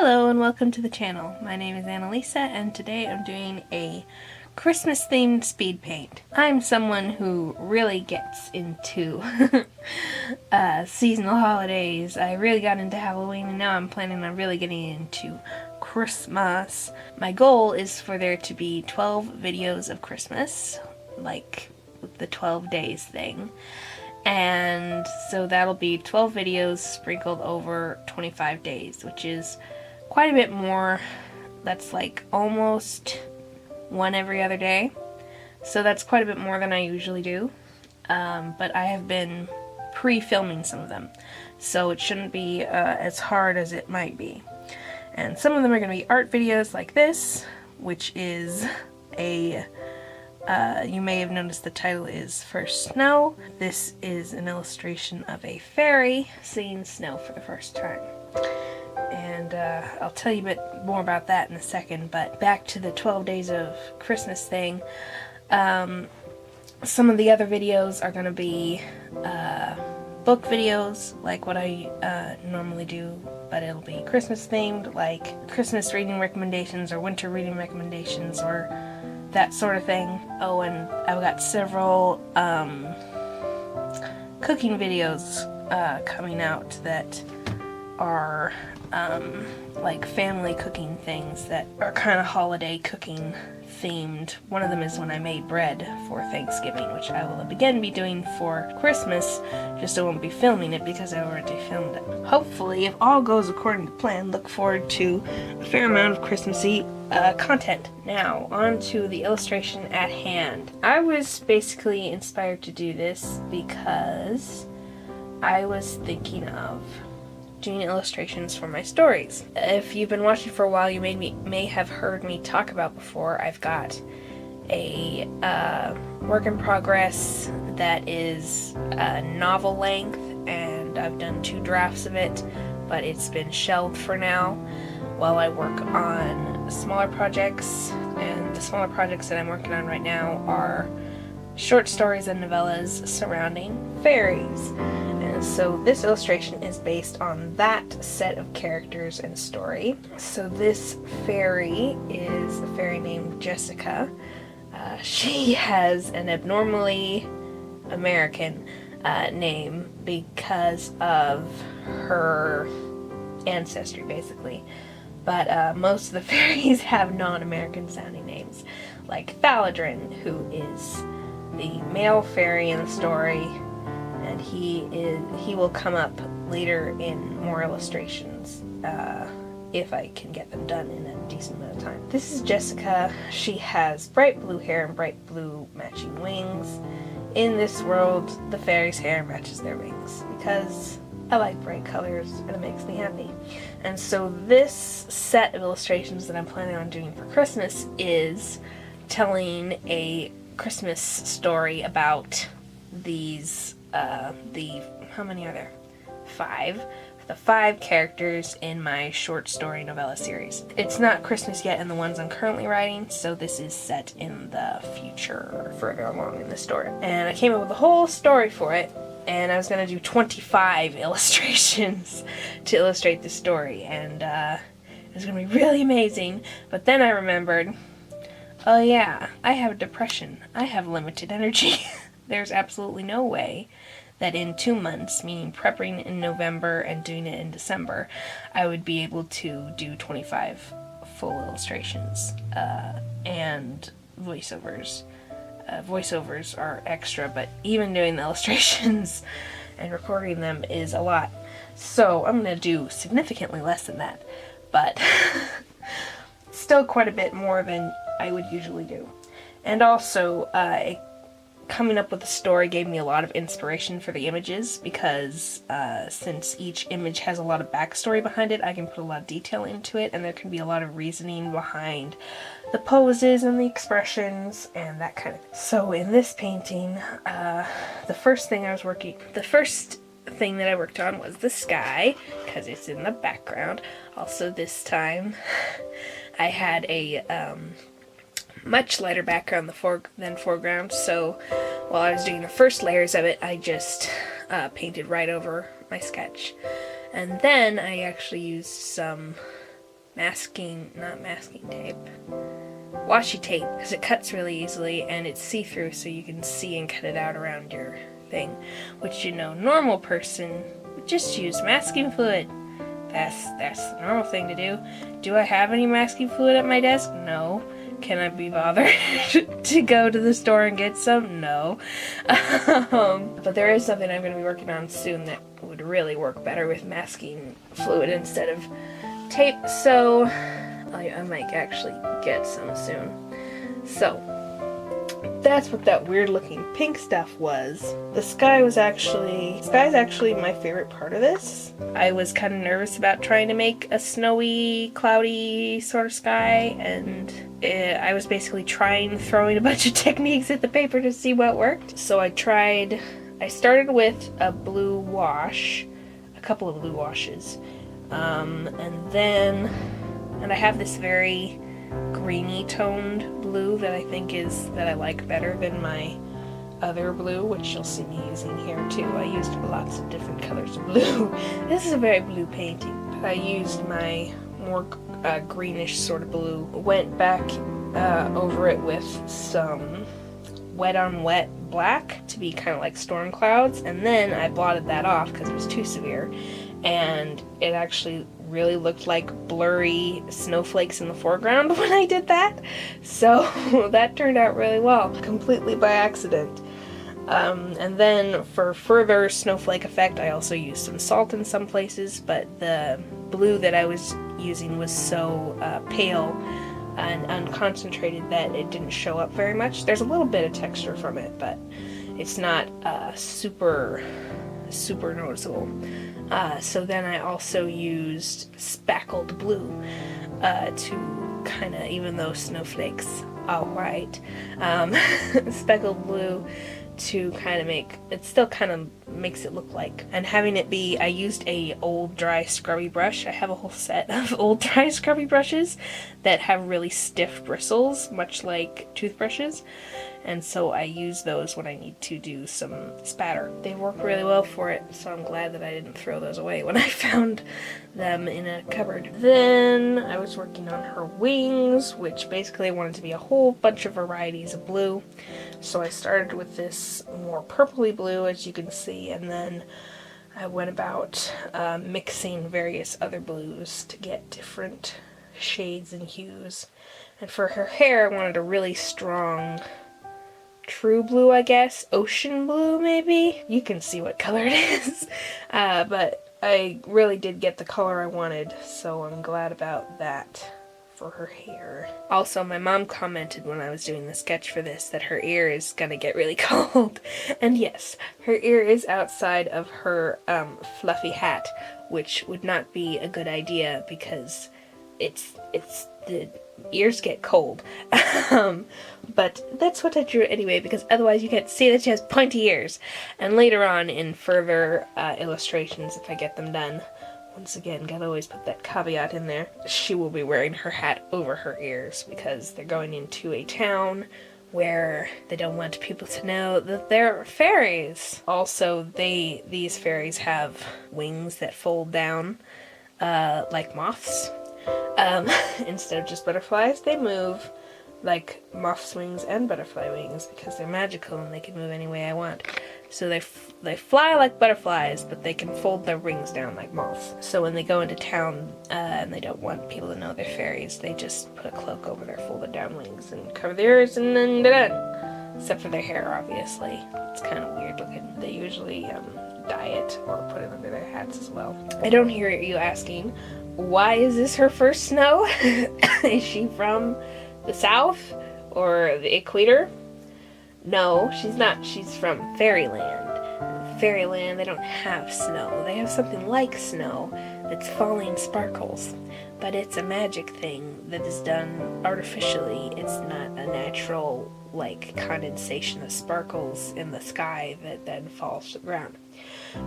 Hello and welcome to the channel. My name is Annalisa and today I'm doing a Christmas themed speed paint. I'm someone who really gets into seasonal holidays. I really got into Halloween and now I'm planning on really getting into Christmas. My goal is for there to be 12 videos of Christmas, like with the 12 days thing. And so that'll be 12 videos sprinkled over 25 days, which is quite a bit more. That's like almost one every other day. So that's quite a bit more than I usually do. But I have been pre-filming some of them, so it shouldn't be as hard as it might be. And some of them are going to be art videos like this, which is a you may have noticed the title is First Snow. This is an illustration of a fairy seeing snow for the first time. And I'll tell you a bit more about that in a second, but back to the 12 days of Christmas thing. Some of the other videos are going to be book videos, like what I normally do, but it'll be Christmas themed, like Christmas reading recommendations or winter reading recommendations or that sort of thing. Oh, and I've got several cooking videos coming out that are like family cooking things that are kind of holiday cooking themed. One of them is when I made bread for Thanksgiving, which I will again be doing for Christmas, just I won't be filming it because I already filmed it. Hopefully, if all goes according to plan, look forward to a fair amount of Christmassy content. Now, on to the illustration at hand. I was basically inspired to do this because I was thinking of doing illustrations for my stories. If you've been watching for a while, you may have heard me talk about before, I've got a work in progress that is novel length, and I've done 2 drafts of it, but it's been shelved for now while I work on smaller projects. And the smaller projects that I'm working on right now are short stories and novellas surrounding fairies. And so this illustration is based on that set of characters and story. So this fairy is a fairy named Jessica. She has an abnormally American name because of her ancestry, basically. But most of the fairies have non-American sounding names, like Thaladrin, who is the male fairy in the story, and he will come up later in more illustrations if I can get them done in a decent amount of time. This is Jessica. She has bright blue hair and bright blue matching wings. In this world, the fairies' hair matches their wings because I like bright colors and it makes me happy. And so this set of illustrations that I'm planning on doing for Christmas is telling a Christmas story about these how many are there? 5. The 5 characters in my short story novella series. It's not Christmas yet in the ones I'm currently writing, so this is set in the future, further along in the story. And I came up with a whole story for it, and I was going to do 25 illustrations to illustrate the story, and it was going to be really amazing. But then I remembered, oh yeah, I have depression. I have limited energy. There's absolutely no way that in 2 months, meaning prepping in November and doing it in December, I would be able to do 25 full illustrations and voiceovers. Voiceovers are extra, but even doing the illustrations and recording them is a lot. So I'm going to do significantly less than that, but still quite a bit more than I would usually do. And also, coming up with the story gave me a lot of inspiration for the images because since each image has a lot of backstory behind it, I can put a lot of detail into it, and there can be a lot of reasoning behind the poses and the expressions and that kind of thing. So in this painting, the first thing that I worked on was the sky, because it's in the background. Also this time, I had a much lighter background than foreground, so while I was doing the first layers of it, I just painted right over my sketch. And then I actually used some not masking tape, washi tape, because it cuts really easily and it's see-through, so you can see and cut it out around your thing, which, you know, normal person would just use masking fluid. That's the normal thing to do. Do I have any masking fluid at my desk? No. Can I be bothered to go to the store and get some? No. But there is something I'm going to be working on soon that would really work better with masking fluid instead of tape, so I might actually get some soon. So that's what that weird looking pink stuff was. The sky is actually my favorite part of this. I was kind of nervous about trying to make a snowy, cloudy sort of sky, and I was basically throwing a bunch of techniques at the paper to see what worked. So I started with a blue wash, a couple of blue washes, and I have this very greeny toned blue that I like better than my other blue, which you'll see me using here too. I used lots of different colors of blue. This is a very blue painting, but I used my more greenish sort of blue. Went back over it with some wet on wet black to be kind of like storm clouds, and then I blotted that off because it was too severe, and it actually really looked like blurry snowflakes in the foreground when I did that. So that turned out really well, completely by accident. And then for further snowflake effect, I also used some salt in some places, but the blue that I was using was so pale and unconcentrated that it didn't show up very much. There's a little bit of texture from it, but it's not super noticeable. So then I also used speckled blue to kind of, even though snowflakes are white, speckled blue to kind of makes it look like, and having it be, I used a old dry scrubby brush. I have a whole set of old dry scrubby brushes that have really stiff bristles, much like toothbrushes, and so I use those when I need to do some spatter. They work really well for it, so I'm glad that I didn't throw those away when I found them in a cupboard. Then I was working on her wings, which basically I wanted to be a whole bunch of varieties of blue. So I started with this more purpley blue, as you can see, and then I went about mixing various other blues to get different shades and hues. And for her hair, I wanted a really strong true blue, I guess. Ocean blue, maybe? You can see what color it is. But I really did get the color I wanted, so I'm glad about that for her hair. Also, my mom commented when I was doing the sketch for this that her ear is gonna get really cold. And yes, her ear is outside of her fluffy hat, which would not be a good idea because the ears get cold. But that's what I drew anyway, because otherwise you can't see that she has pointy ears. And later on in further illustrations, if I get them done, once again, gotta always put that caveat in there, she will be wearing her hat over her ears because they're going into a town where they don't want people to know that they're fairies. Also, these fairies have wings that fold down like moths. Instead of just butterflies, they move like moth's wings and butterfly wings because they're magical and they can move any way I want. So they fly like butterflies, but they can fold their wings down like moths. So when they go into town and they don't want people to know they're fairies, they just put a cloak over their folded down wings and cover their ears, and then they're done. Except for their hair, obviously. It's kind of weird looking. They usually dye it or put it under their hats as well. I don't hear you asking, why is this her first snow? Is she from the south or the equator? No, she's not. She's from fairyland. In fairyland, they don't have snow. They have something like snow that's falling sparkles, but it's a magic thing that is done artificially. It's not a natural, like, condensation of sparkles in the sky that then falls to the ground.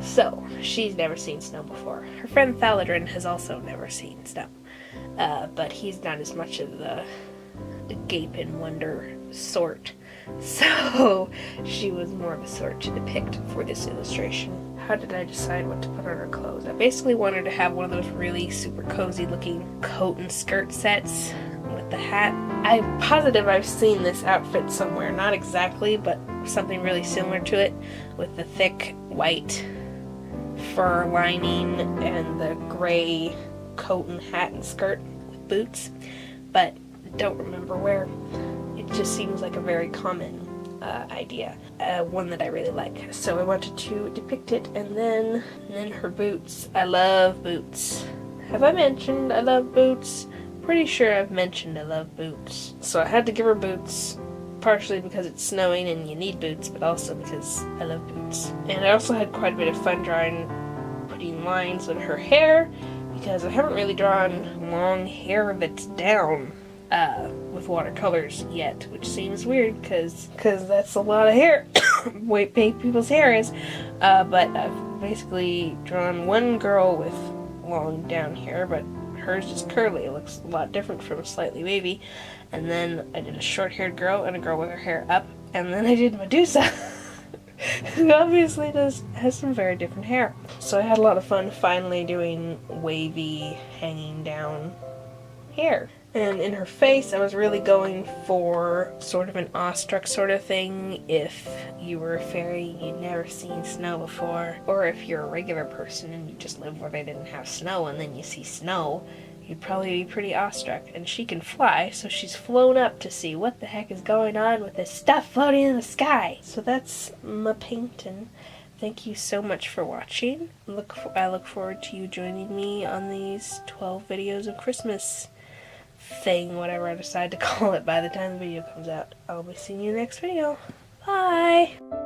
So, she's never seen snow before. Her friend Thaladrin has also never seen snow, but he's not as much of the gape and wonder sort. So she was more of a sort to depict for this illustration. how did I decide what to put on her clothes? I basically wanted to have one of those really super cozy looking coat and skirt sets with the hat. I'm positive I've seen this outfit somewhere, not exactly, but something really similar to it, with the thick white fur lining and the gray coat and hat and skirt with boots, but don't remember where. It just seems like a very common idea, one that I really like. So I wanted to depict it, and then her boots. I love boots. Have I mentioned I love boots? Pretty sure I've mentioned I love boots. So I had to give her boots, partially because it's snowing and you need boots, but also because I love boots. And I also had quite a bit of fun putting lines in her hair, because I haven't really drawn long hair that's down with watercolors yet, which seems weird because that's a lot of hair. Way big people's hair is, but I've basically drawn one girl with long down hair, but hers is curly. It looks a lot different from slightly wavy. And then I did a short-haired girl and a girl with her hair up, and then I did Medusa, who obviously has some very different hair. So I had a lot of fun finally doing wavy, hanging down hair. And in her face, I was really going for sort of an awestruck sort of thing. If you were a fairy, you'd never seen snow before, or if you're a regular person and you just live where they didn't have snow and then you see snow, you'd probably be pretty awestruck. And she can fly, so she's flown up to see what the heck is going on with this stuff floating in the sky. So that's my painting. Thank you so much for watching. I look forward to you joining me on these 12 videos of Christmas thing, whatever I decide to call it by the time the video comes out. I'll be seeing you next video. Bye!